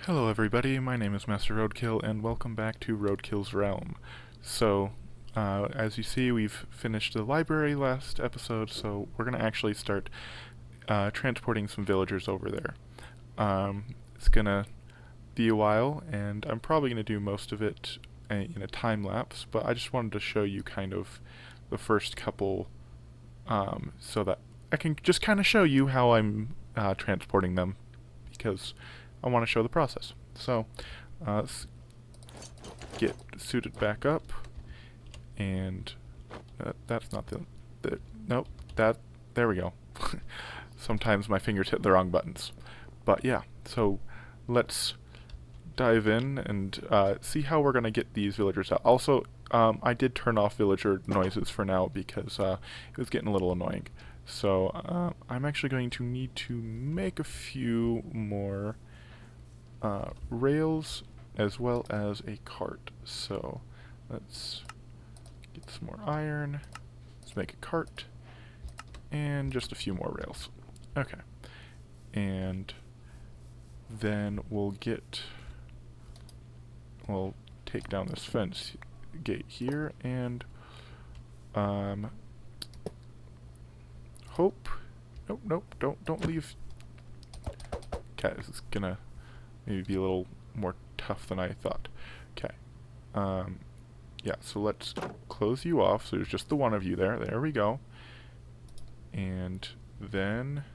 Hello everybody, my name is Master Roadkill and welcome back to Roadkill's Realm. So, as you see, we've finished the library last episode, so we're going to actually start transporting some villagers over there. It's going to be a while, and I'm probably going to do most of it in a time lapse, but I just wanted to show you kind of the first couple, so that I can just kind of show you how I'm transporting them, because I want to show the process. So, let's get suited back up, and that's not nope, there we go. Sometimes my fingers hit the wrong buttons. But yeah, so let's dive in and see how we're going to get these villagers out. Also, I did turn off villager noises for now because it was getting a little annoying. So I'm actually going to need to make a few more rails as well as a cart. So let's get some more iron. Let's make a cart and just a few more rails. Okay. And then we'll take down this fence gate here and hope. Nope, don't leave. Okay, this is gonna maybe be a little more tough than I thought. Okay. Yeah, so let's close you off. So there's just the one of you there. There we go. And then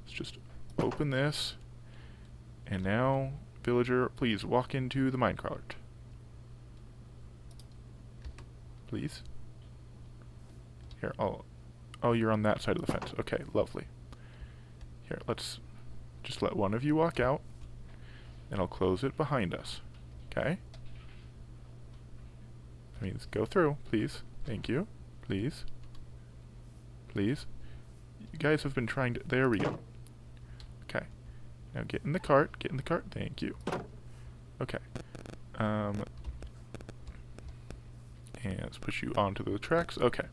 let's just open this. And now, villager, please walk into the minecart. Please. Here, oh, you're on that side of the fence. Okay, lovely. Here, let's just let one of you walk out. And I'll close it behind us. Okay? That means go through, please. Thank you. Please. Please. You guys have been trying to... There we go. Okay. Now get in the cart. Get in the cart. Thank you. Okay. And let's push you onto the tracks. Okay.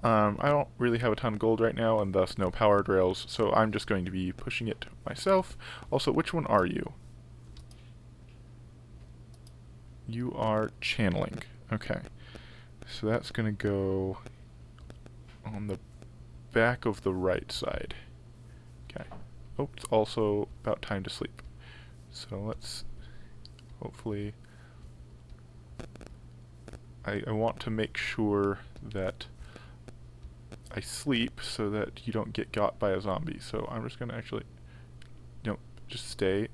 I don't really have a ton of gold right now, and thus no powered rails, so I'm just going to be pushing it myself. Also, which one are you? You are channeling. Okay. So that's going to go on the back of the right side. Okay. Oh, it's also about time to sleep. So let's hopefully... I want to make sure that I sleep so that you don't get got by a zombie. So I'm just going to actually... No, just stay.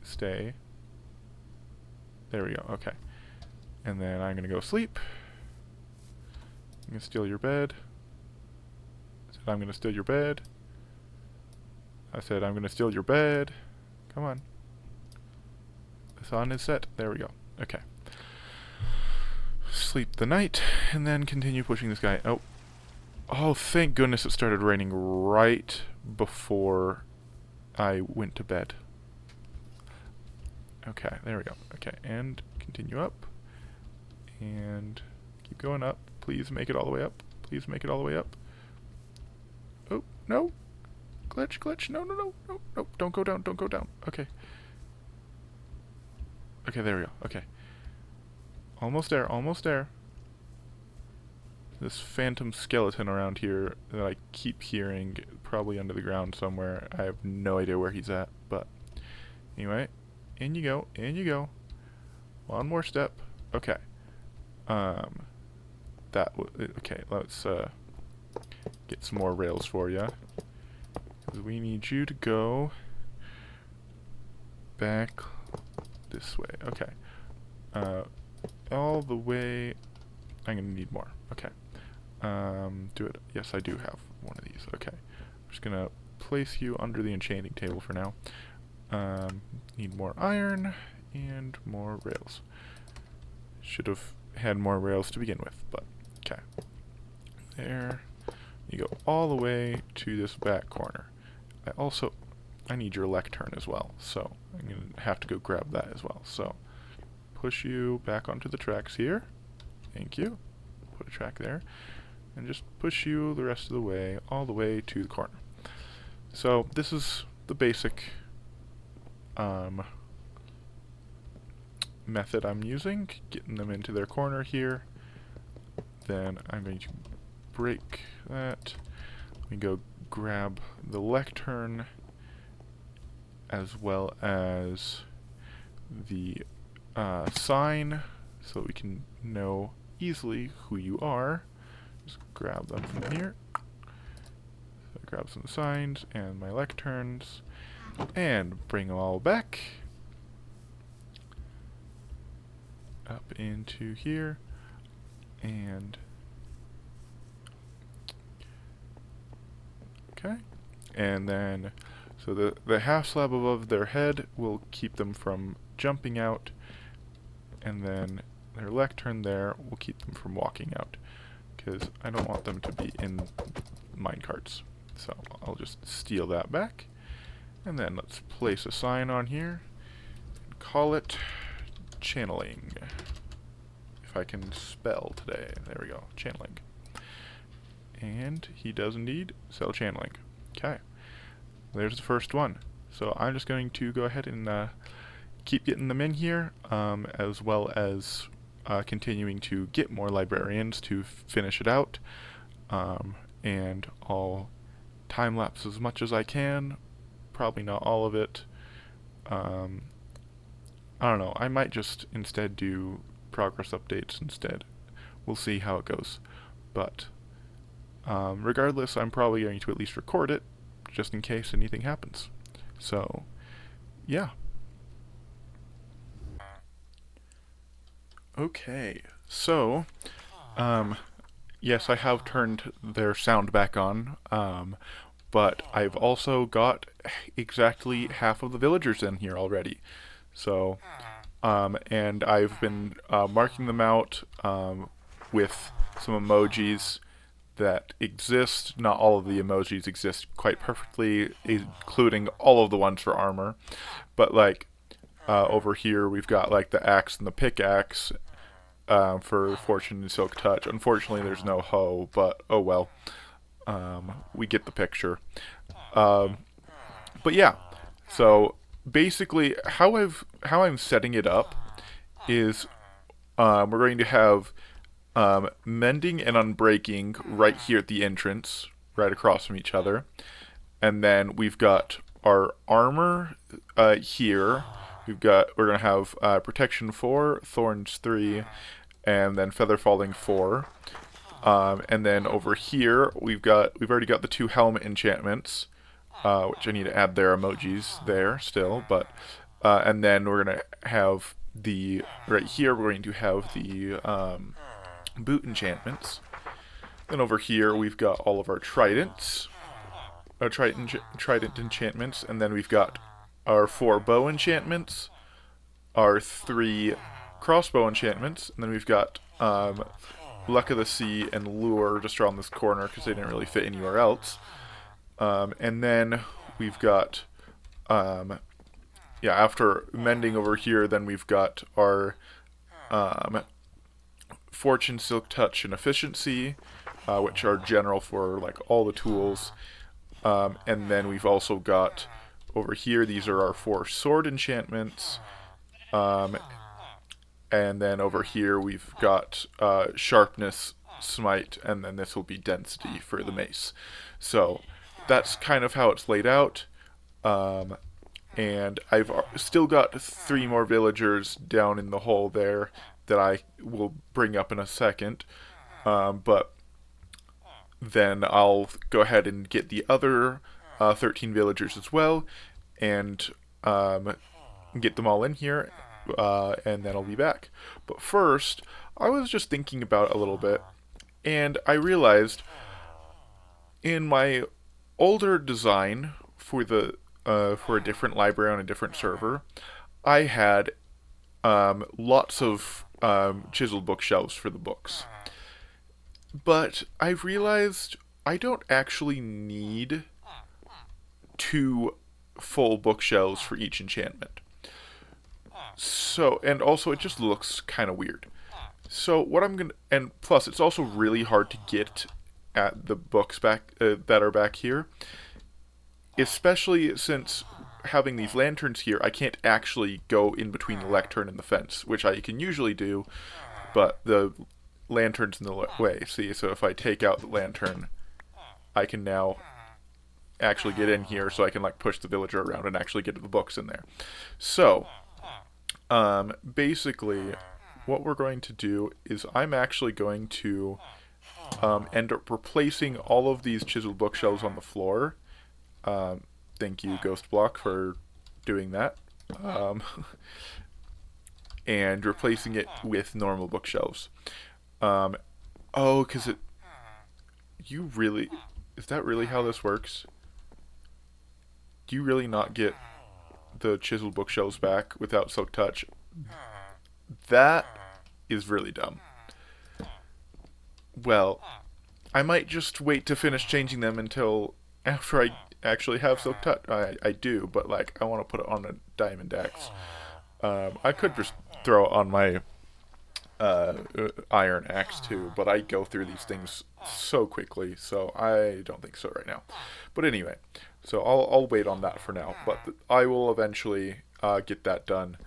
There we go. Okay. And then I'm going to go sleep. I'm going to steal your bed. I said I'm going to steal your bed. I said I'm going to steal your bed. Come on. The sun is set. There we go. Okay. Sleep the night, and then continue pushing this guy. Oh. Oh, thank goodness it started raining right before I went to bed. Okay, there we go. Okay, and continue up. And keep going up. Please make it all the way up. Please make it all the way up. Oh, no. Glitch. No. Don't go down. Okay. Okay, there we go. Okay. Almost there. This phantom skeleton around here that I keep hearing, probably under the ground somewhere. I have no idea where he's at, but anyway. In you go. One more step. Okay. Okay, let's get some more rails for you. Because we need you to go back this way. Okay. All the way... I'm going to need more. Okay. Do it. Yes, I do have one of these. Okay. I'm just going to place you under the enchanting table for now. Need more iron and more rails. Should have had more rails to begin with, but okay. There. You go all the way to this back corner. I need your lectern as well, so I'm going to have to go grab that as well. So, push you back onto the tracks here. Thank you. Put a track there. And just push you the rest of the way, all the way to the corner. So, this is the basic method I'm using, getting them into their corner here. Then I'm going to break that. We go grab the lectern as well as the sign so we can know easily who you are. Just grab them from here. So I grab some signs and my lecterns and bring them all back up into here. And okay, and then so the half slab above their head will keep them from jumping out, and then their lectern there will keep them from walking out, because I don't want them to be in minecarts. So I'll just steal that back, and then let's place a sign on here and call it channeling. I can spell today. There we go. Channeling. And he does indeed sell channeling. Okay. There's the first one. So I'm just going to go ahead and keep getting them in here, as well as continuing to get more librarians to finish it out. And I'll time-lapse as much as I can. Probably not all of it. I don't know. I might just instead do progress updates instead. We'll see how it goes. But regardless, I'm probably going to at least record it just in case anything happens. So, yeah. Okay, so yes, I have turned their sound back on, but I've also got exactly half of the villagers in here already. So and I've been marking them out with some emojis that exist. Not all of the emojis exist quite perfectly, including all of the ones for armor. But like over here, we've got like the axe and the pickaxe for fortune and silk touch. Unfortunately, there's no hoe, but oh well. We get the picture. But yeah, so basically, how I'm setting it up is we're going to have mending and unbreaking right here at the entrance, right across from each other, and then we've got our armor here. We're gonna have protection 4, thorns 3, and then feather falling 4. And then over here we've already got the 2 helmet enchantments. Which I need to add their emojis there still, but and then we're gonna have right here we're going to have the boot enchantments. Then over here we've got all of our tridents, trident enchantments, and then we've got our 4 bow enchantments, our 3 crossbow enchantments, and then we've got Luck of the Sea and Lure just around this corner because they didn't really fit anywhere else. And then we've got, after mending over here, then we've got our fortune, silk touch, and efficiency, which are general for like all the tools. And then we've also got over here, these are our 4 sword enchantments. And then over here we've got sharpness, smite, and then this will be density for the mace. So that's kind of how it's laid out. And I've still got 3 more villagers down in the hole there that I will bring up in a second. But then I'll go ahead and get the other 13 villagers as well, and get them all in here, and then I'll be back. But first, I was just thinking about it a little bit, and I realized in my older design for a different library on a different server, I had lots of chiseled bookshelves for the books. But I've realized I don't actually need 2 full bookshelves for each enchantment. So, and also it just looks kind of weird. So what I'm gonna, and plus it's also really hard to get at the books back that are back here, especially since having these lanterns here, I can't actually go in between the lectern and the fence, which I can usually do, but the lantern's in the way. See, so if I take out the lantern, I can now actually get in here, so I can like push the villager around and actually get the books in there. So, basically, what we're going to do is I'm actually going to end up replacing all of these chiseled bookshelves on the floor. Thank you, Ghost Block, for doing that. And replacing it with normal bookshelves. Oh, because it... You really... Is that really how this works? Do you really not get the chiseled bookshelves back without Silk Touch? That is really dumb. Well, I might just wait to finish changing them until after I actually have Silk Touch. I do, but like I want to put it on a Diamond Axe. I could just throw it on my Iron Axe too, but I go through these things so quickly, so I don't think so right now. But anyway, so I'll wait on that for now, but I will eventually get that done.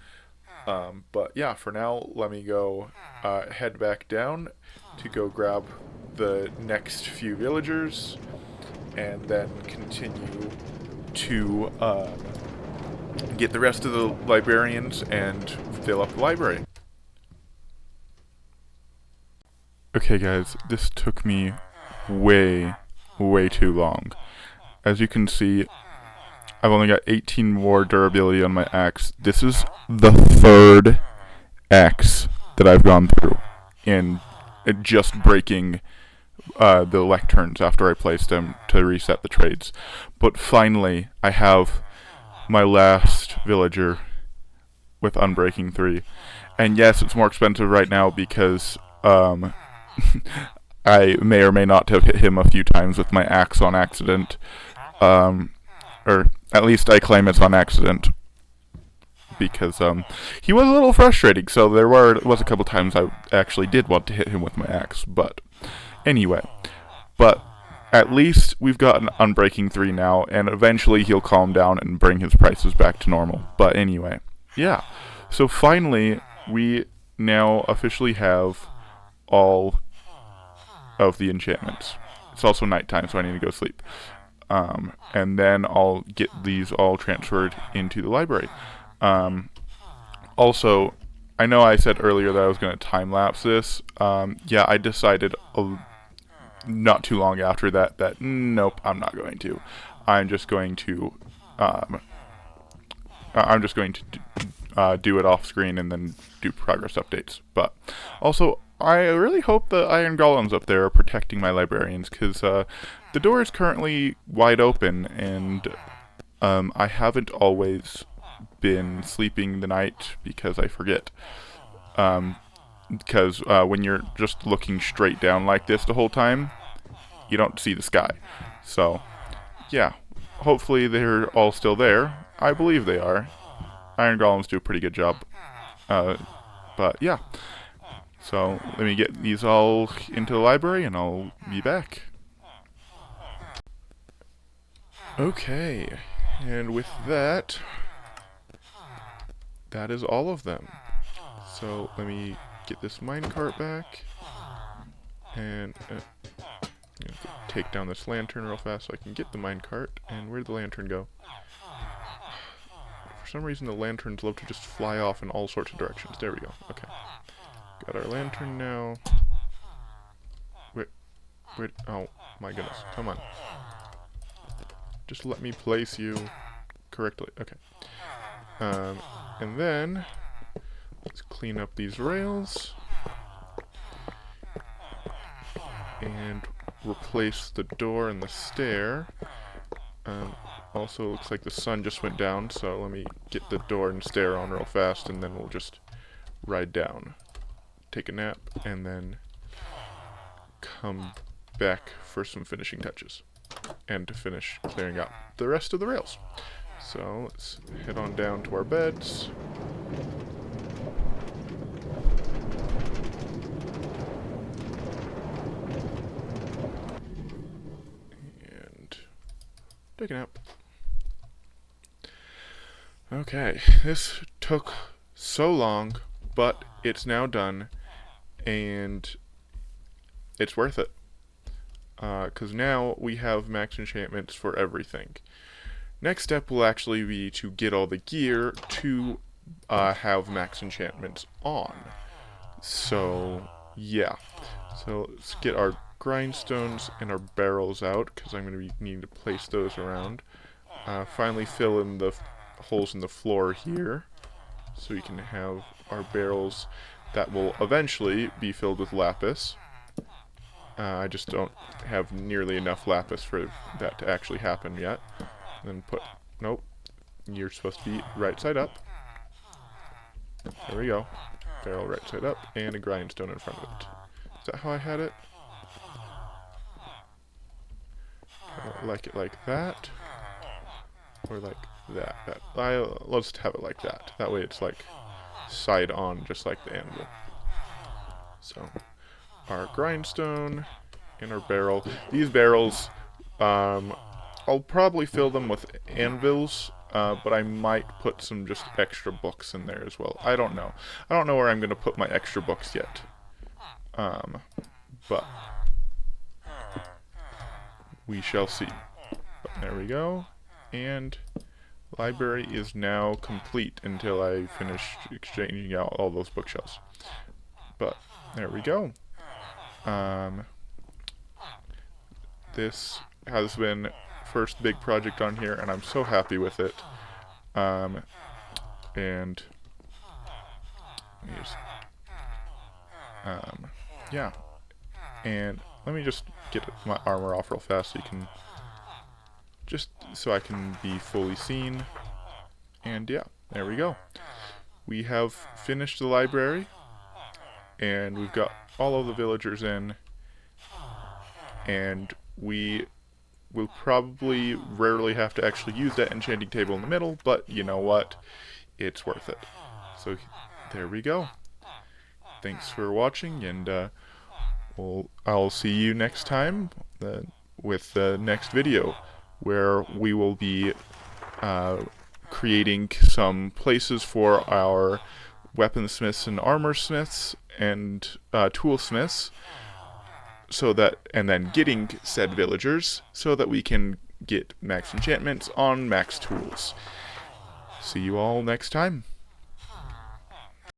But yeah, for now, let me go head back down to go grab the next few villagers, and then continue to get the rest of the Libarians and fill up the library. Okay guys, this took me way too long. As you can see, I've only got 18 more durability on my axe. This is the third axe that I've gone through in just breaking the lecterns after I placed them to reset the trades. But finally, I have my last villager with Unbreaking 3. And yes, it's more expensive right now because I may or may not have hit him a few times with my axe on accident. Or at least I claim it's on accident. Because he was a little frustrating, so there was a couple times I actually did want to hit him with my axe. But anyway, at least we've got an Unbreaking 3 now, and eventually he'll calm down and bring his prices back to normal. But anyway, yeah. So finally, we now officially have all of the enchantments. It's also nighttime, so I need to go sleep. And then I'll get these all transferred into the library. Also, I know I said earlier that I was going to time-lapse this. Yeah, I decided not too long after that nope, I'm not going to. I'm just going to do it off screen and then do progress updates. But also, I really hope the iron golems up there are protecting my librarians, because the door is currently wide open, and I haven't always been sleeping the night because I forget. Because when you're just looking straight down like this the whole time, you don't see the sky. So, yeah, hopefully they're all still there. I believe they are. Iron golems do a pretty good job. But yeah. So, let me get these all into the library and I'll be back. Okay, and with that is all of them. So, let me get this minecart back, and take down this lantern real fast so I can get the minecart. And where'd the lantern go? For some reason the lanterns love to just fly off in all sorts of directions. There we go. Okay. Got our lantern now. Wait, oh my goodness. Come on. Just let me place you correctly. Okay. And then let's clean up these rails and replace the door and the stair. Also, looks like the sun just went down, so let me get the door and stair on real fast, and then we'll just ride down, take a nap, and then come back for some finishing touches and to finish clearing out the rest of the rails. So let's head on down to our beds. And take a nap. Okay, this took so long, but it's now done, and it's worth it. Because now we have max enchantments for everything. Next step will actually be to get all the gear to have max enchantments on. So, yeah. So let's get our grindstones and our barrels out, because I'm going to be needing to place those around. Finally fill in the holes in the floor here, so we can have our barrels that will eventually be filled with lapis. I just don't have nearly enough lapis for that to actually happen yet. Then nope, you're supposed to be right side up. There we go. Barrel right side up, and a grindstone in front of it. Is that how I had it? Like it like that, or like that. Let's have it like that. That way it's like side on, just like the anvil. So our grindstone and our barrel. These barrels, I'll probably fill them with anvils, but I might put some just extra books in there as well. I don't know. I don't know where I'm going to put my extra books yet. But we shall see. But there we go. And library is now complete until I finish exchanging out all those bookshelves. But there we go. This has been first big project on here, and I'm so happy with it. And yeah. And let me just get my armor off real fast so you can just so I can be fully seen. And yeah, there we go. We have finished the library, and we've got all of the villagers in, and we will probably rarely have to actually use that enchanting table in the middle, but you know what? It's worth it. So there we go. Thanks for watching, and I'll see you next time with the next video, where we will be creating some places for our weaponsmiths and armorsmiths and toolsmiths, and then getting said villagers so that we can get max enchantments on max tools. See you all next time.